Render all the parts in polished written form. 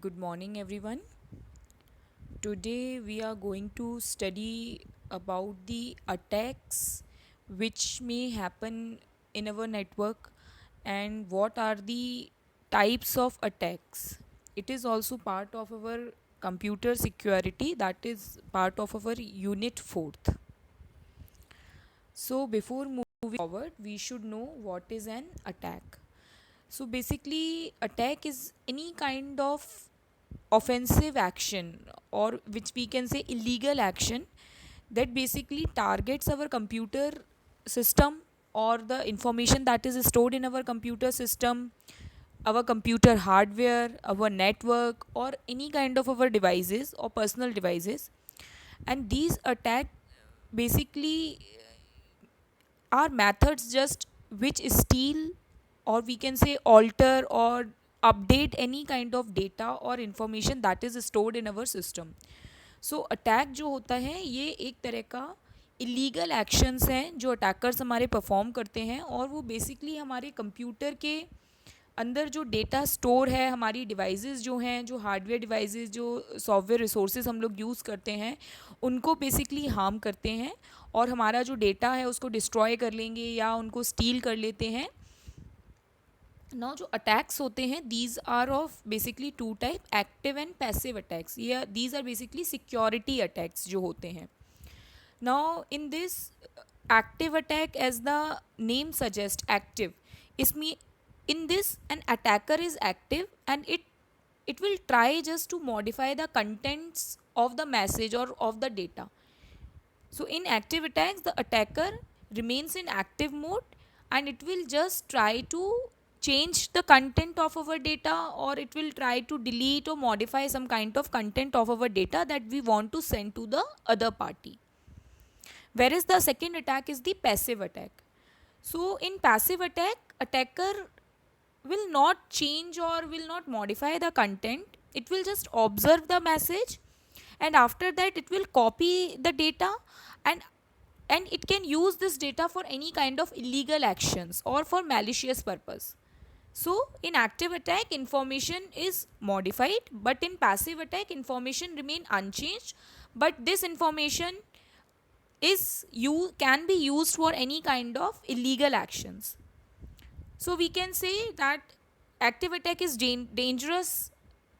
Good morning, everyone. Today we are going to study about the attacks which may happen in our network and what are the types of attacks. It is also part of our computer security, that is part of our unit 4th. So before moving forward, we should know what is an attack. So basically, attack is any kind of offensive action, or which we can say illegal action, that basically targets our computer system or the information that is stored in our computer system, our computer hardware, our network, or any kind of our devices or personal devices. And these attack basically are methods just which steal, or we can say alter or update any kind of data or information that is stored in our system. So attack जो होता है ये एक तरह का illegal actions हैं जो attackers हमारे परफॉर्म करते हैं, और वो बेसिकली हमारे कंप्यूटर के अंदर जो डेटा स्टोर है, हमारी डिवाइसेस जो हैं, जो हार्डवेयर डिवाइसेस, जो सॉफ्टवेयर रिसोर्सेज हम लोग यूज़ करते हैं, उनको बेसिकली हार्म करते हैं और हमारा जो डेटा है उसको डिस्ट्रॉय कर लेंगे या उनको स्टील कर लेते हैं. नाउ जो अटैक्स होते हैं, these are of basically two type, active and passive attacks. ये these are basically security attacks जो होते हैं. Now in this active attack, as the name suggests, active, इसमें in this an attacker is active and it will try just to modify the contents of the message or of the data. So in active attacks, the attacker remains in active mode and it will just try to change the content of our data, or it will try to delete or modify some kind of content of our data that we want to send to the other party. Whereas the second attack is the passive attack. So in passive attack, attacker will not change or will not modify the content. It will just observe the message, and after that it will copy the data, and it can use this data for any kind of illegal actions or for malicious purpose. So in active attack, information is modified, but in passive attack, information remain unchanged, but this information is you can be used for any kind of illegal actions. So we can say that active attack is dangerous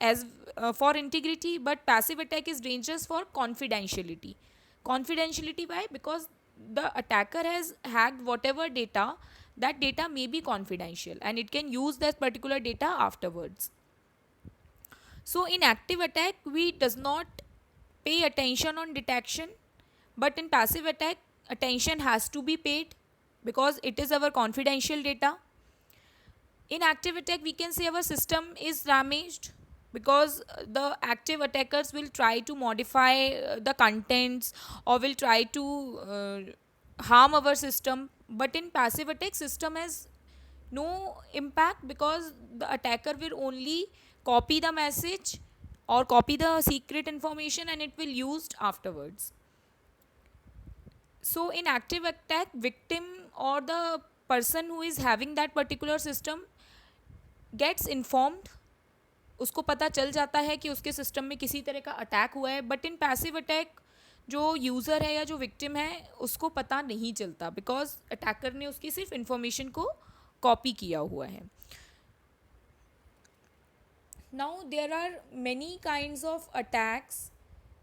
as for integrity, but passive attack is dangerous for confidentiality. Confidentiality, why? Because the attacker has hacked whatever data, that data may be confidential and it can use that particular data afterwards. So in active attack, we does not pay attention on detection, but in passive attack, attention has to be paid because it is our confidential data. In active attack, we can say our system is damaged because the active attackers will try to modify the contents or will try to harm our system. But in passive attack, system has no impact because the attacker will only copy the message or copy the secret information and it will used afterwards. So in active attack, victim or the person who is having that particular system gets informed, उसको पता चल जाता है कि उसके system में किसी तरह का अटैक हुआ है. बट इन पैसिव अटैक जो यूज़र है या जो विक्टिम है उसको पता नहीं चलता बिकॉज अटैकर ने उसकी सिर्फ इंफॉर्मेशन को कॉपी किया हुआ है. Now there are many kinds of attacks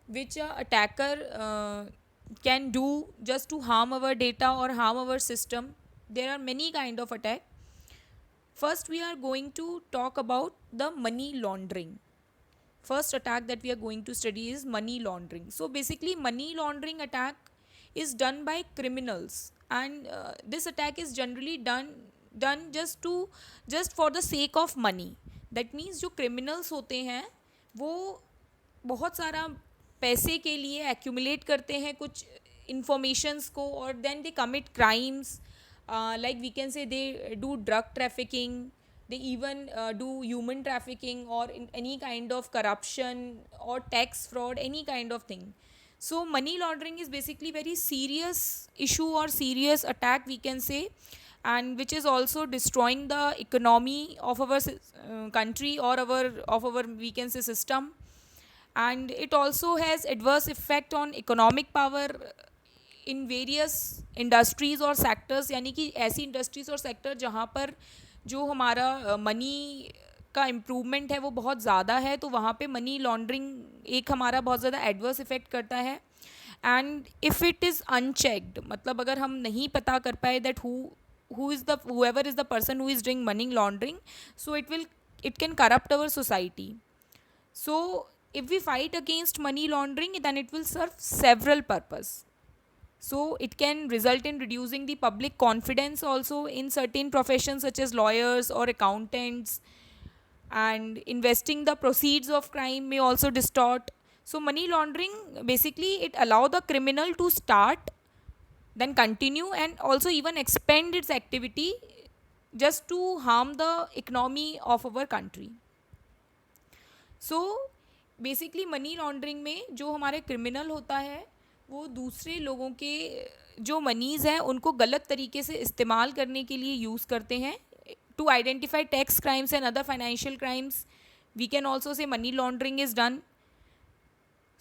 which a attacker can do just to harm our data or harm our system. There are many kind of attack. First we are going to talk about the money laundering. First attack that we are going to study is money laundering. So basically money laundering attack is done by criminals, and this attack is generally done just for the sake of money. That means जो criminals होते हैं वो बहुत सारा पैसे के लिए accumulate करते हैं कुछ इंफॉर्मेशंस को, और then they commit crimes, like we can say they do drug trafficking, they even do human trafficking or in any kind of corruption or tax fraud, any kind of thing. So money laundering is basically very serious issue or serious attack we can say, and which is also destroying the economy of our country or our we can say system. And it also has adverse effect on economic power in various industries और sectors, यानी कि ऐसी industries और sector जहाँ पर जो हमारा money का इम्प्रूवमेंट है वो बहुत ज़्यादा है, तो वहाँ पे मनी लॉन्ड्रिंग एक हमारा बहुत ज़्यादा एडवर्स इफेक्ट करता है. And if it is unchecked, मतलब अगर हम नहीं पता कर पाए that who is the whoever is the person who is doing money laundering, so it can corrupt our society. So if we fight against money laundering, then it will serve several purpose. So it can result in reducing the public confidence also in certain professions such as lawyers or accountants, and investing the proceeds of crime may also distort. So money laundering basically it allow the criminal to start, then continue, and also even expand its activity just to harm the economy of our country. So basically money laundering में जो हमारे criminal होता है वो दूसरे लोगों के जो मनीज़ हैं उनको गलत तरीके से इस्तेमाल करने के लिए यूज़ करते हैं to identify tax crimes and other financial crimes. We can also say money laundering is done.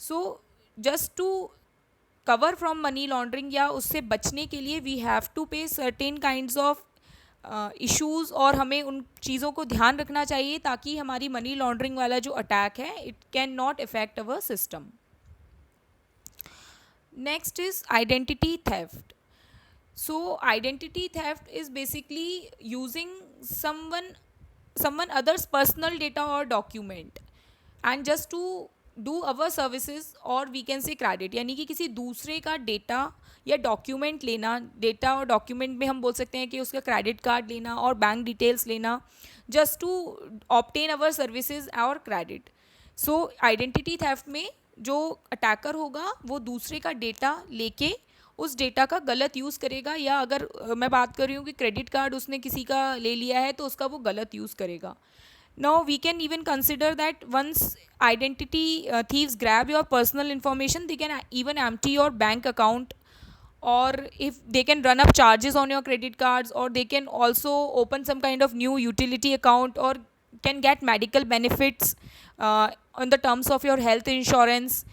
So just to cover from money laundering या उससे बचने के लिए we have to pay certain kinds of issues, और हमें उन चीज़ों को ध्यान रखना चाहिए ताकि हमारी मनी लॉन्ड्रिंग वाला जो अटैक है it can not affect our system. Next is identity theft. So identity theft is basically using someone others personal data or document and just to do our services or we can say credit, यानी कि किसी दूसरे का data या document लेना. Data और document में हम बोल सकते हैं कि उसका क्रेडिट कार्ड लेना और बैंक डिटेल्स लेना just to obtain our services और क्रेडिट. सो आइडेंटिटी थेफ्ट में जो अटैकर होगा वो दूसरे का डेटा लेके उस डेटा का गलत यूज़ करेगा, या अगर मैं बात कर रही हूँ कि क्रेडिट कार्ड उसने किसी का ले लिया है तो उसका वो गलत यूज़ करेगा. Now we can even consider that once identity thieves grab your personal information, they can even empty your bank account, or if they can run up charges on your credit cards, or they can also open some kind of new utility account, or can get medical benefits on the terms of your health insurance.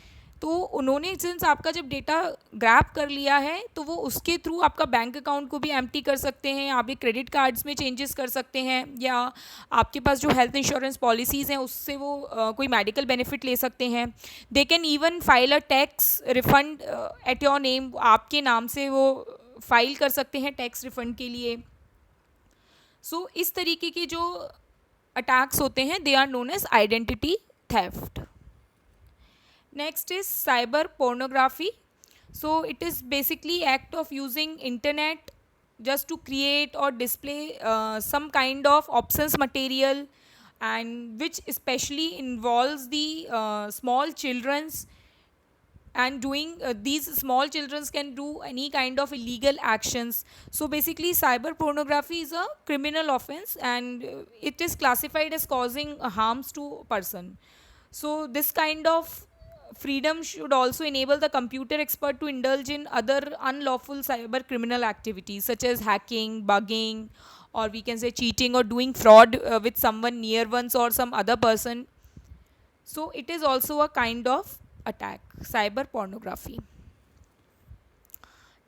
तो उन्होंने since आपका जब data grab कर लिया है तो वो उसके थ्रू आपका बैंक अकाउंट को भी एम्प्टी कर सकते हैं, आपके क्रेडिट कार्ड्स में चेंजेस कर सकते हैं, या आपके पास जो हेल्थ इंश्योरेंस पॉलिसीज़ हैं उससे वो कोई मेडिकल बेनिफिट ले सकते हैं. They can even file a tax refund at your name, आपके नाम से वो फाइल कर सकते हैं टैक्स रिफंड के लिए. सो इस तरीके के जो अटैक्स होते हैं they are known as identity theft. Next is cyber pornography. So it is basically act of using internet just to create or display some kind of obscene material, and which especially involves the small children's, and doing these small children's can do any kind of illegal actions. So basically cyber pornography is a criminal offense, and it is classified as causing harms to person. So this kind of freedom should also enable the computer expert to indulge in other unlawful cyber criminal activities such as hacking, bugging, or we can say cheating or doing fraud with someone near ones or some other person. So it is also a kind of attack, cyber pornography.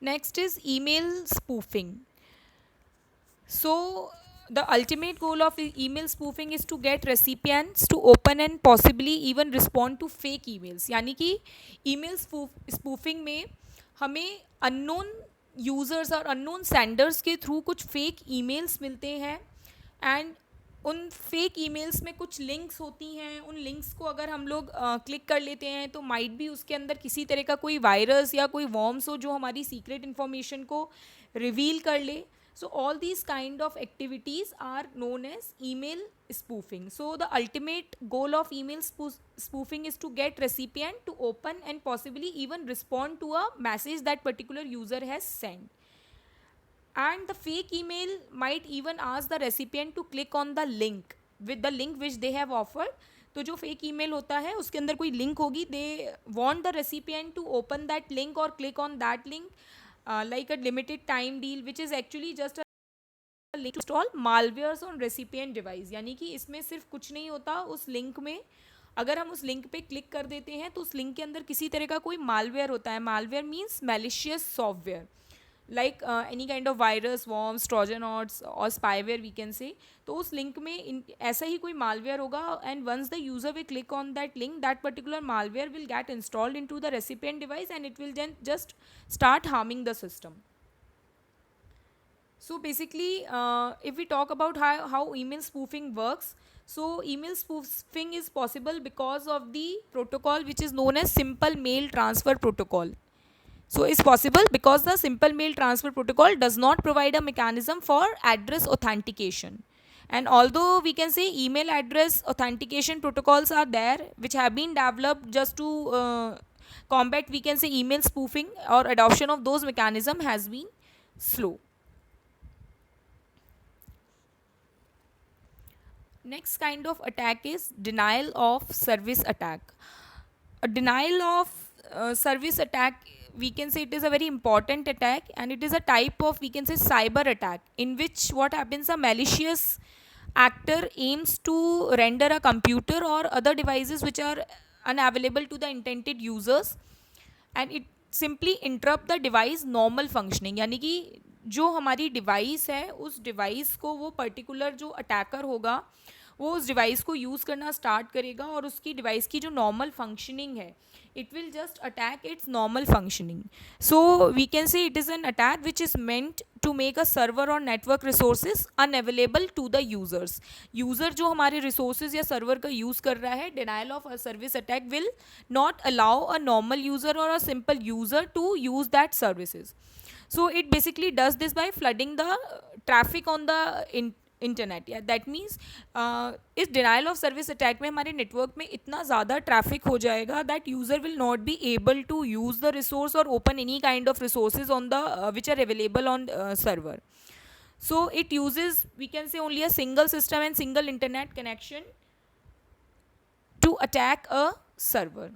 Next is email spoofing. So the ultimate goal of email spoofing is to get recipients to open and possibly even respond to fake emails. यानी कि email spoofing में हमें unknown users और unknown senders के through कुछ fake emails मिलते हैं, and उन फेक ईमेल्स में कुछ लिंक्स होती हैं. उन लिंक्स को अगर हम लोग क्लिक कर लेते हैं तो माइट भी उसके अंदर किसी तरह का कोई वायरस या कोई वॉर्म्स हो जो हमारी सीक्रेट इन्फॉर्मेशन को रिवील कर ले. So all these kind of activities are known as email spoofing. So the ultimate goal of email spoofing is to get recipient to open and possibly even respond to a message that particular user has sent. And the fake email might even ask the recipient to click on the link with the link which they have offered. तो जो fake email होता है उसके अंदर कोई link होगी, they want the recipient to open that link और click on that link like a limited time deal, which is actually just a link to install malwares on recipient device. यानी कि इसमें सिर्फ कुछ नहीं होता, उस लिंक में अगर हम उस लिंक पे क्लिक कर देते हैं तो उस लिंक के अंदर किसी तरह का कोई मालवेयर होता है. Malware means malicious software, like any kind of virus, worms, trojans और स्पाईवेयर वी कैन से. तो उस लिंक में ऐसा ही कोई मालवेयर होगा, and once the user will click on that link, that particular malware will get installed in to the recipient device and it will then just start harming the system. So basically, if we talk about how email spoofing works, so email spoofing is possible because of the protocol which is known as simple mail transfer protocol. So it's possible because the simple mail transfer protocol does not provide a mechanism for address authentication. And although we can say email address authentication protocols are there which have been developed just to combat, we can say, email spoofing, or adoption of those mechanism has been slow. Next kind of attack is denial of service attack. A denial of service attack, we can say it is a very important attack, and it is a type of, we can say, cyber attack, in which what happens, a malicious actor aims to render a computer or other devices which are unavailable to the intended users, and it simply interrupt the device normal functioning. यानी कि जो हमारी device है उस device को वो particular जो attacker होगा वो उस डिवाइस को यूज़ करना स्टार्ट करेगा, और उसकी डिवाइस की जो नॉर्मल फंक्शनिंग है it will just attack its normal functioning. So we can say it is an attack which is meant to make a server और network resources unavailable to the users. User जो हमारे resources या server का use कर रहा है, denial of a service attack will not allow a normal user और a simple user to use that services. So it basically does this by flooding the traffic on the internet. या that means इस denial of service attack में हमारे network में इतना ज़्यादा traffic हो जाएगा that user will not be able to use the resource और open any kind of resources on the which are available on server. So it uses, we can say, only a single system and single internet connection to attack a server.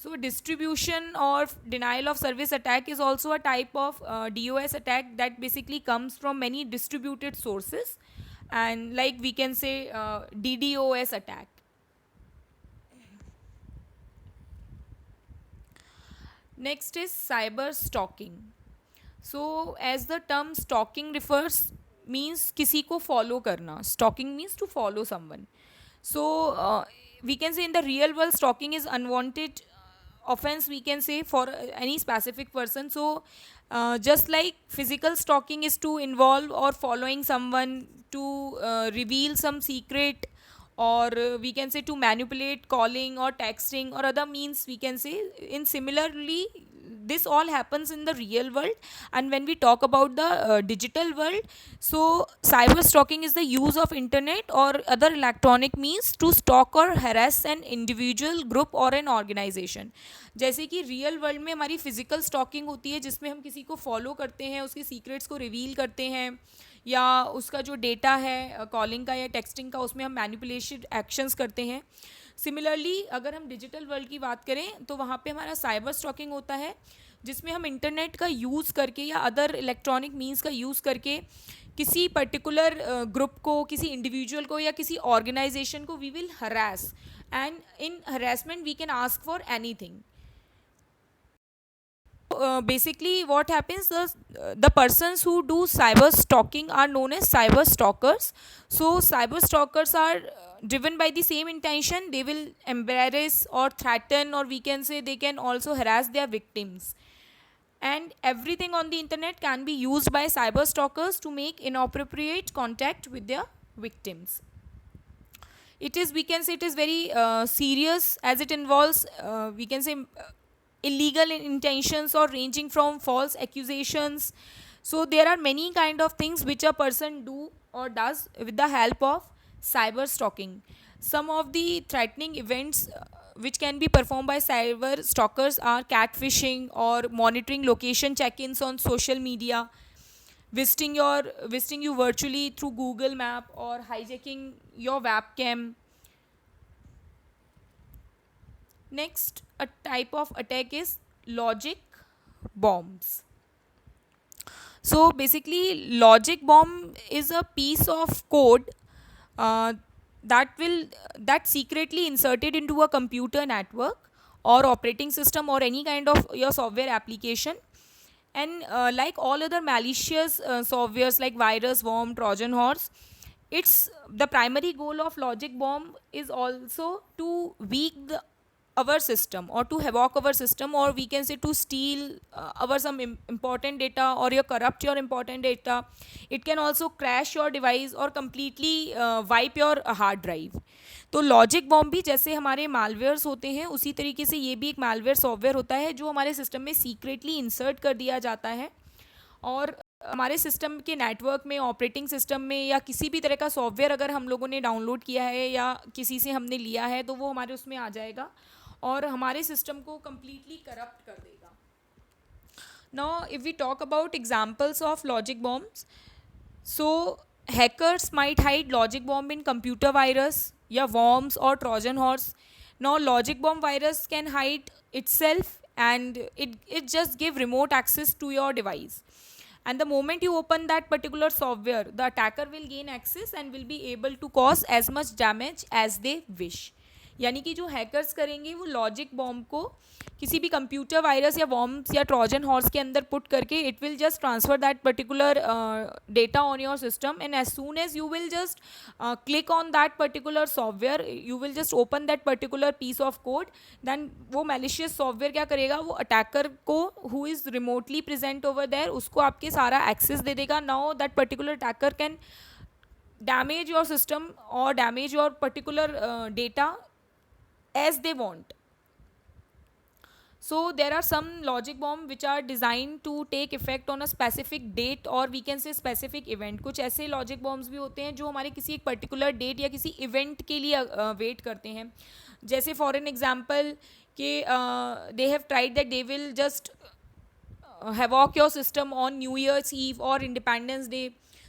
So distribution or denial of service attack is also a type of DOS attack that basically comes from many distributed sources, and like we can say DDoS attack. Next is cyber stalking. So as the term stalking refers, means किसी को follow करना. Stalking means to follow someone. So we can say in the real world stalking is unwanted offense, we can say, for any specific person. So just like physical stalking is to involve or following someone to reveal some secret, or we can say to manipulate calling or texting or other means, we can say, in similarly this all happens in the real world. And when we talk about the digital world, so cyber stalking is the use of internet or other electronic means to stalk or harass an individual, group or an organization. जैसे कि real world में हमारी physical stocking होती है जिसमें हम किसी को फॉलो करते हैं, उसके सीक्रेट्स को रिवील करते हैं, या उसका जो डेटा है कॉलिंग का या टेक्सटिंग का उसमें हम मैनिपुलेशन एक्शंस करते हैं. सिमिलरली अगर हम डिजिटल वर्ल्ड की बात करें तो वहाँ पे हमारा साइबर स्टॉकिंग होता है जिसमें हम इंटरनेट का यूज़ करके या अदर इलेक्ट्रॉनिक मीन्स का यूज़ करके किसी पर्टिकुलर ग्रुप को, किसी इंडिविजुअल को या किसी ऑर्गेनाइजेशन को we will harass, and in harassment we can ask for anything. Basically what happens, the persons who do cyber stalking are known as cyber stalkers. So cyber stalkers are driven by the same intention. They will embarrass or threaten, or we can say they can also harass their victims, and everything on the internet can be used by cyber stalkers to make inappropriate contact with their victims. It is, we can say, it is very serious, as it involves we can say illegal intentions or ranging from false accusations. So there are many kind of things which a person do or does with the help of cyber stalking. Some of the threatening events which can be performed by cyber stalkers are catfishing or monitoring location check-ins on social media, visiting you virtually through Google Map, or hijacking your webcam. Next, a type of attack is logic bombs. So basically, logic bomb is a piece of code uh, that secretly inserted into a computer network or operating system or any kind of your software application. And like all other malicious softwares like virus, worm, Trojan horse, it's the primary goal of logic bomb is also to weak our system or to havoc our system, or we can say to steal our some important data or your corrupt your important data. It can also crash your device or completely wipe your hard drive. तो logic bomb भी जैसे हमारे malwares होते हैं उसी तरीके से ये भी एक मालवेयर सॉफ्टवेयर होता है जो हमारे सिस्टम में सीक्रेटली इंसर्ट कर दिया जाता है, और हमारे सिस्टम के नेटवर्क में, ऑपरेटिंग सिस्टम में, या किसी भी तरह का सॉफ्टवेयर अगर हम लोगों ने डाउनलोड किया है या किसी से हमने लिया है तो वो हमारे उसमें आ जाएगा और हमारे सिस्टम को कम्प्लीटली करप्ट कर देगा. Now if we talk about examples of logic bombs, so hackers might hide logic bomb in computer virus, yeah, worms or Trojan horse. Now logic bomb virus can hide itself, and it just give remote access to your device, and the moment you open that particular software, the attacker will gain access and will be able to cause as much damage as they wish. यानी कि जो hackers करेंगे वो logic bomb को किसी भी computer virus या worms या ट्रोजन हॉर्स के अंदर पुट करके it will just transfer that particular data on your system, and as soon as you will just click on that particular software, you will just open that particular piece of code, then वो malicious software क्या करेगा, वो attacker को who is remotely present over there उसको आपके सारा access दे देगा. Now that particular attacker can damage your system और damage your particular data as they want. So there are some logic bomb which are designed to take effect on a specific date or we can say specific event. कुछ ऐसे logic bombs भी होते हैं जो हमारे किसी एक particular date या किसी event के लिए wait करते हैं. जैसे for an example कि they have tried that they will just havoc your system on New Year's Eve or Independence Day.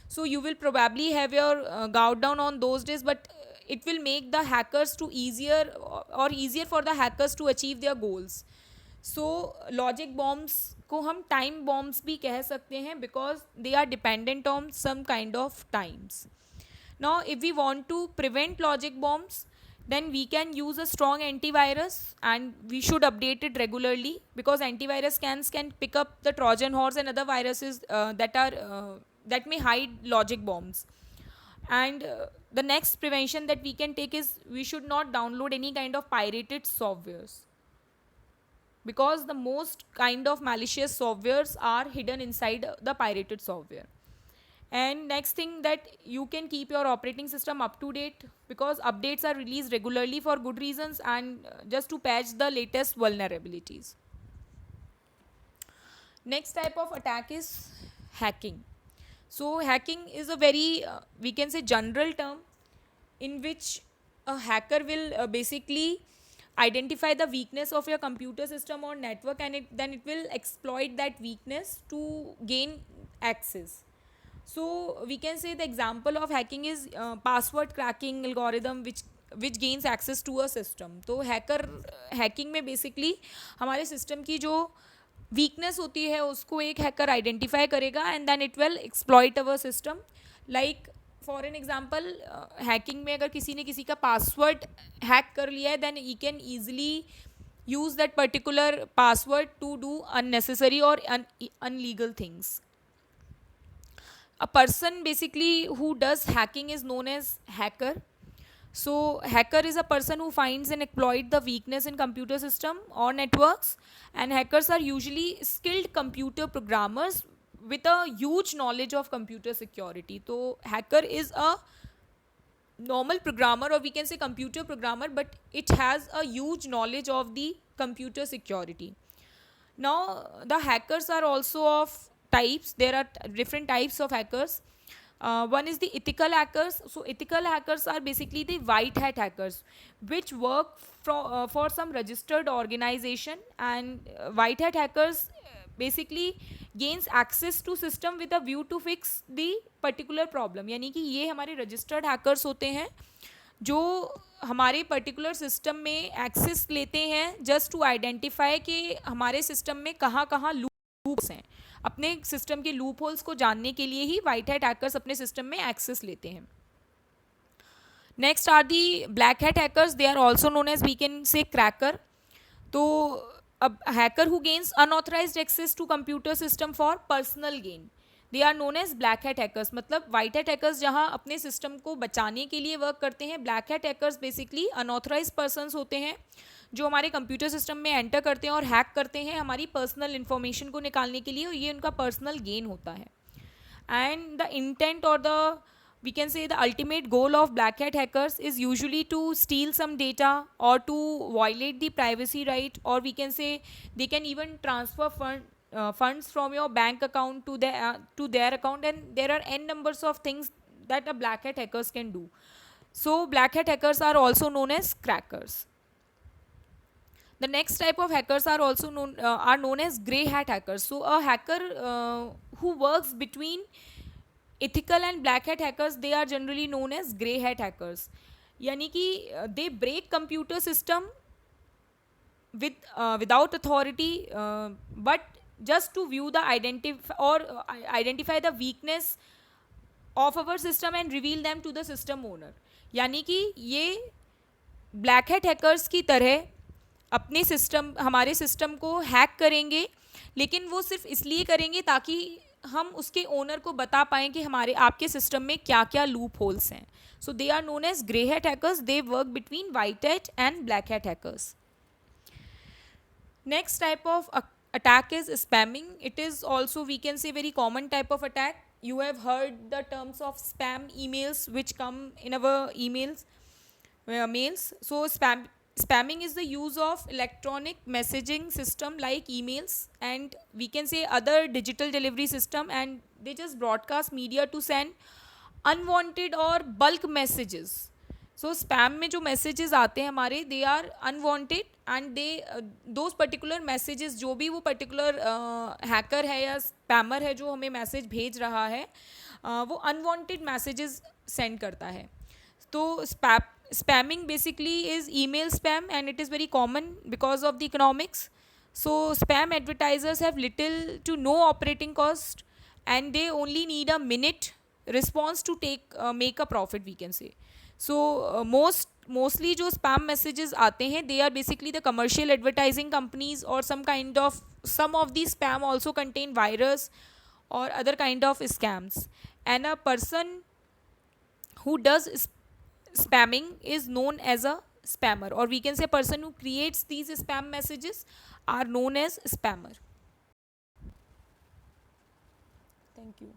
So you will probably have your countdown on those days, but it will make the hackers to easier for the hackers to achieve their goals. So logic bombs को हम time bombs भी कह सकते हैं because they are dependent on some kind of times. Now if we want to prevent logic bombs, then we can use a strong antivirus and we should update it regularly because antivirus scans can pick up the Trojan horse and other viruses that may hide logic bombs. And the next prevention that we can take is we should not download any kind of pirated softwares because the most kind of malicious softwares are hidden inside the pirated software. And next thing, that you can keep your operating system up to date because updates are released regularly for good reasons and just to patch the latest vulnerabilities. Next type of attack is hacking. So hacking is a very we can say general term in which a hacker will basically identify the weakness of your computer system or network, and then it will exploit that weakness to gain access. So we can say the example of hacking is password cracking algorithm which gains access to a system. तो hacker hacking में basically हमारे system की जो weakness होती है उसको एक hacker identify करेगा and then it will exploit our system. Like for an example, hacking में अगर किसी ने किसी का पासवर्ड हैक कर लिया है then he can easily use that particular password to do unnecessary or unlegal things. A person basically who does hacking is known as hacker. So hacker is a person who finds and exploit the weakness in computer system or networks, and hackers are usually skilled computer programmers with a huge knowledge of computer security. So hacker is a normal programmer or we can say computer programmer, but it has a huge knowledge of the computer security. Now the hackers are also of types. There are different types of hackers. One is the ethical hackers. So ethical hackers are basically the white hat hackers which work for some registered organization, and white hat hackers basically gains access to system with a view to fix the particular problem. यानी कि ये हमारे registered hackers होते हैं जो हमारे particular system में access लेते हैं जस्ट टू आइडेंटिफाई कि हमारे सिस्टम में कहाँ कहाँ लूप्स हैं. अपने सिस्टम के लूप होल्स को जानने के लिए ही वाइट हैट हैकर्स अपने सिस्टम में एक्सेस लेते हैं. Next are the black hat hackers. They are also known as we can say cracker. तो अब hacker who gains unauthorized access to computer system for personal gain, they are known as black hat hackers. मतलब white hat hackers जहाँ अपने system को बचाने के लिए work करते हैं, black hat hackers basically unauthorize persons होते हैं जो हमारे कंप्यूटर सिस्टम में एंटर करते हैं और हैक करते हैं हमारी पर्सनल इन्फॉर्मेशन को निकालने के लिए, और ये उनका पर्सनल गेन होता है. And the intent or the, we can say, the ultimate goal of black hat hackers is usually to steal some data or to violate the privacy right, or we can say they can even transfer funds from your bank account to their account, and there are n numbers of things that a black hat hackers can do. So black hat hackers are also known as crackers. The next type of hackers are also known as grey hat hackers. So a hacker who works between ethical and black hat hackers, they are generally known as grey hat hackers. यानी कि they break computer system without authority, but just to view the identify the weakness of our system and reveal them to the system owner. यानी कि ये black hat hackers की तरह अपने system, हमारे system को हैक करेंगे, लेकिन वो सिर्फ इसलिए करेंगे ताकि हम उसके ओनर को बता पाएँ कि हमारे आपके सिस्टम में क्या क्या लूप होल्स हैं. So they are known as grey hat hackers. They work between white hat and black hat hackers. Next type of attack is spamming. It is also, we can say, very common type of attack. You have heard the terms of spam emails which come in our emails, mails. So spamming is the use of electronic messaging system like emails, and we can say other digital delivery system, and they just broadcast media to send unwanted or bulk messages. So spam में जो messages आते हैं हमारे, they are unwanted, and they those particular messages, जो भी वो particular hacker है या स्पैमर है जो हमें मैसेज भेज रहा है, वो अनवांटेड मैसेजेस सेंड करता है. तो spamming basically is email spam, and it is very common because of the economics. So spam advertisers have little to no operating cost, and they only need a minute response to make a profit, we can say. So mostly जो spam messages आते हैं, they are basically the commercial advertising companies or some of these spam also contain virus or other kind of scams. And a person who does spamming is known as a spammer, or we can say person who creates these spam messages are known as spammer. Thank you.